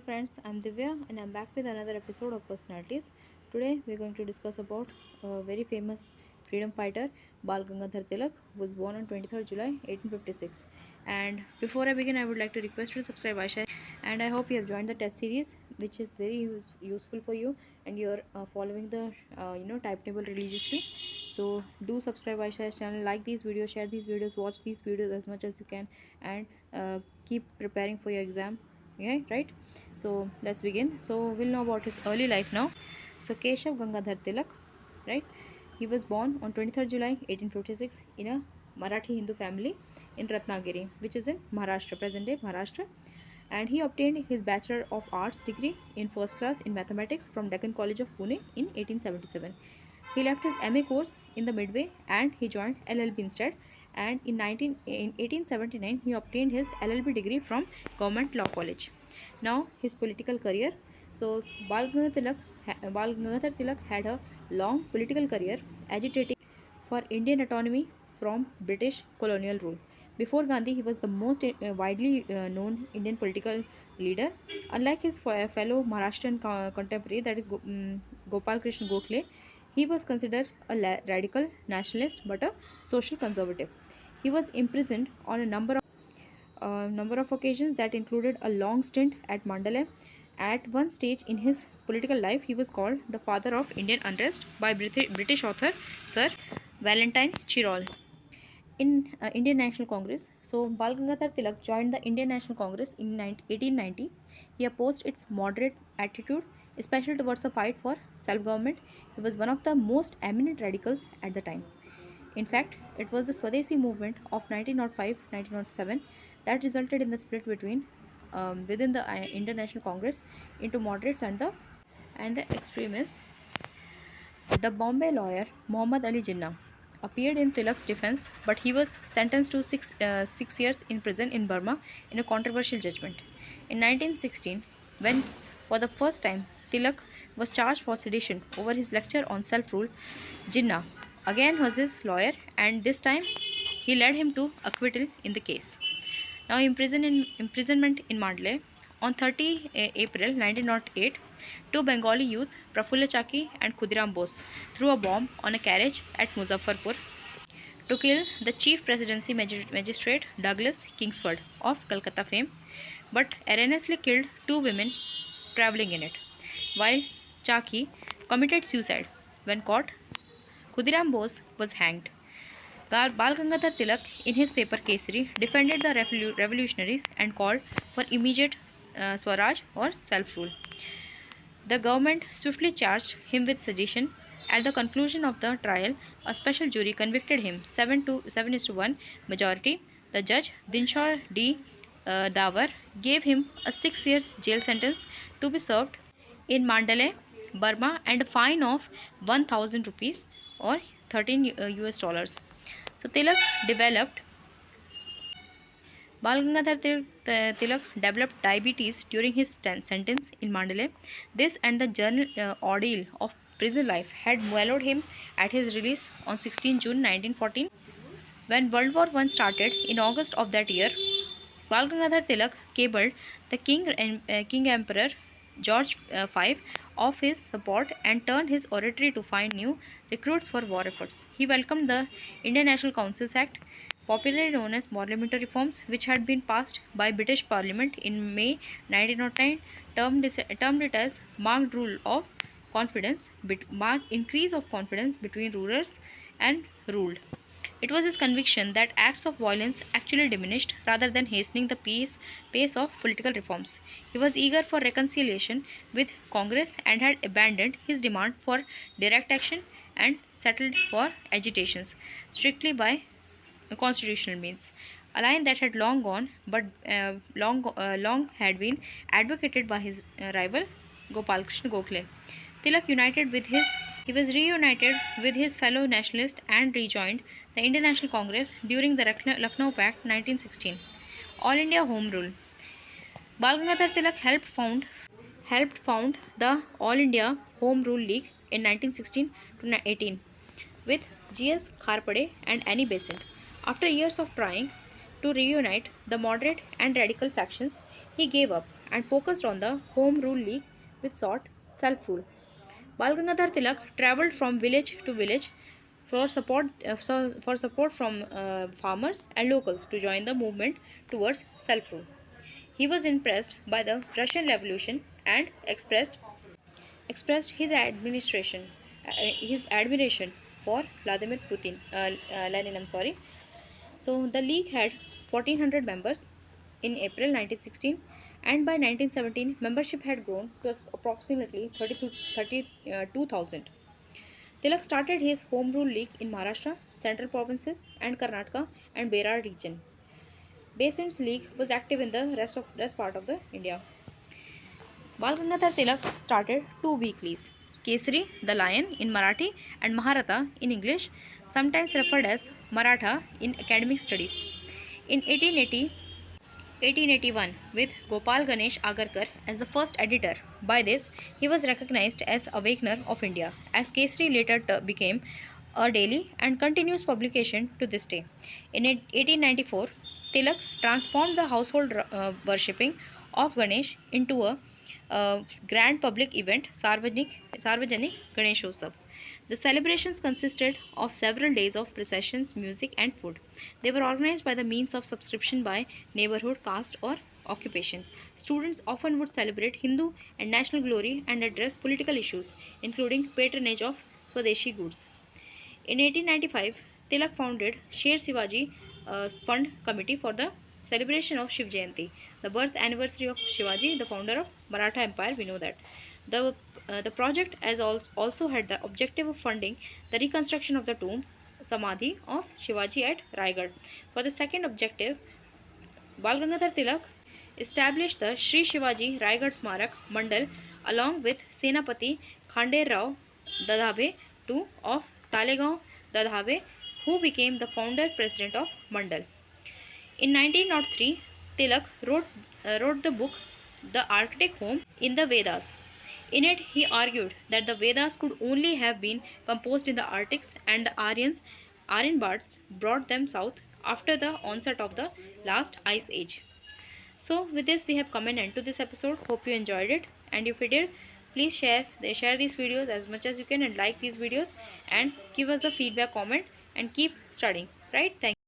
Friends, I'm Divya and I'm back with another episode of Personalities. Today we're going to discuss about a very famous freedom fighter Bal Gangadhar Tilak, who was born on 23rd July 1856. And before I begin, I would like to request you to subscribe Aisha, and I hope you have joined the test series, which is very useful for you, and you're following the timetable religiously. So do subscribe Aisha's channel, like these videos, share these videos, watch these videos as much as you can, and keep preparing for your exam. Yeah, right. So let's begin. So we'll know about his early life now. So Keshav Gangadhar Tilak, right? He was born on 23rd July 1856 in a Marathi Hindu family in Ratnagiri, which is in Maharashtra, present day Maharashtra. And he obtained his Bachelor of Arts degree in first class in mathematics from Deccan College of Pune in 1877. He left his MA course in the midway and he joined LLB instead. And in 1879, he obtained his LLB degree from Government Law College. Now, his political career. So, Bal Gangadhar Tilak had a long political career agitating for Indian autonomy from British colonial rule. Before Gandhi, he was the most widely known Indian political leader. Unlike his fellow Maharashtrian contemporary, that is Gopal Krishna Gokhale, he was considered a radical nationalist but a social conservative. He was imprisoned on a number of occasions that included a long stint at Mandalay. At one stage in his political life, he was called the father of Indian unrest by British author Sir Valentine Chirol in Indian National Congress. So Bal Gangadhar Tilak joined the Indian National Congress in 1890. He opposed its moderate attitude, especially towards the fight for self-government. He was one of the most eminent radicals at the time. In fact, it was the Swadesi movement of 1905-1907 that resulted in the split between within the Indian National Congress into moderates and the extremists. The Bombay lawyer Muhammad Ali Jinnah appeared in Tilak's defense, but he was sentenced to six years in prison in Burma in a controversial judgment. In 1916, when for the first time Tilak was charged for sedition over his lecture on self-rule, Jinnah again was his lawyer, and this time he led him to acquittal in the case. Now imprisonment in Mandalay on 30 April 1908, two Bengali youth, Prafulla Chaki and Khudiram Bose, threw a bomb on a carriage at Muzaffarpur to kill the chief presidency magistrate Douglas Kingsford of Calcutta fame, but erroneously killed two women travelling in it, while Chaki committed suicide. When caught, Khudiram Bose was hanged. Bal Gangadhar Tilak, in his paper Kesari, defended the revolutionaries and called for immediate Swaraj or self-rule. The government swiftly charged him with sedition. At the conclusion of the trial, a special jury convicted him 7-1 majority. The judge, Dinshaw D. Dawar, gave him a 6 years jail sentence to be served in Mandalay, Burma, and a fine of 1,000 rupees or 13 US dollars. So Bal Gangadhar Tilak developed diabetes during his sentence in Mandalay. This and the journal ordeal of prison life had mellowed him at his release on 16 June 1914. When World War I started in August of that year, Bal Gangadhar Tilak cabled the King Emperor George V of his support and turned his oratory to find new recruits for war efforts. He welcomed the Indian National Councils Act, popularly known as Parliamentary Reforms, which had been passed by British Parliament in May 1909, termed it as marked marked increase of confidence between rulers and ruled. It was his conviction that acts of violence actually diminished rather than hastening the pace of political reforms. He was eager for reconciliation with Congress and had abandoned his demand for direct action and settled for agitations strictly by constitutional means. A line that had long gone, but long had been advocated by his rival Gopal Krishna Gokhale. Tilak united with his He was reunited with his fellow nationalists and rejoined the Indian National Congress during the Lucknow Pact 1916. All India Home Rule. Bal Gangadhar Tilak helped found the All India Home Rule League in 1916 to 18 with G.S. Kharpade and Annie Besant. After years of trying to reunite the moderate and radical factions, he gave up and focused on the Home Rule League, which sought self-rule. Bal Gangadhar Tilak travelled from village to village for support from farmers and locals to join the movement towards self-rule. He was impressed by the Russian Revolution and expressed his admiration for Vladimir Lenin. I'm sorry. So the league had 1400 members in April 1916, and by 1917 membership had grown to approximately 32,000. Tilak started his home rule league in Maharashtra, Central Provinces, and Karnataka and Berar region. Basins League was active in the rest part of the India. Bal Gangadhar Tilak started two weeklies, Kesari, the Lion in Marathi, and Maharatha in English, sometimes referred as Maratha in academic studies. In 1881, with Gopal Ganesh Agarkar as the first editor. By this, he was recognized as Awakener of India, as Kesari later became a daily and continuous publication to this day. In 1894, Tilak transformed the household worshipping of Ganesh into a grand public event, Sarvajanik Ganeshotsav. The celebrations consisted of several days of processions, music, and food. They were organized by the means of subscription by neighborhood, caste, or occupation. Students often would celebrate Hindu and national glory and address political issues, including patronage of Swadeshi goods. In 1895, Tilak founded Sher Shivaji Fund Committee for the celebration of Shiv Jayanti, the birth anniversary of Shivaji, the founder of Maratha Empire. We know that. The project has also had the objective of funding the reconstruction of the tomb Samadhi of Shivaji at Raigad. For the second objective, Bal Gangadhar Tilak established the Sri Shivaji Raigad Smarak Mandal along with Senapati Khander Rao Dadhabe II of Talegaon Dadhabe, who became the founder president of Mandal. In 1903, Tilak wrote the book The Arctic Home in the Vedas. In it, he argued that the Vedas could only have been composed in the Arctics and the Aryan bards brought them south after the onset of the last ice age. So, with this, we have come an end to this episode. Hope you enjoyed it, and if you did, please share these videos as much as you can and like these videos and give us a feedback comment and keep studying. Right? Thank you.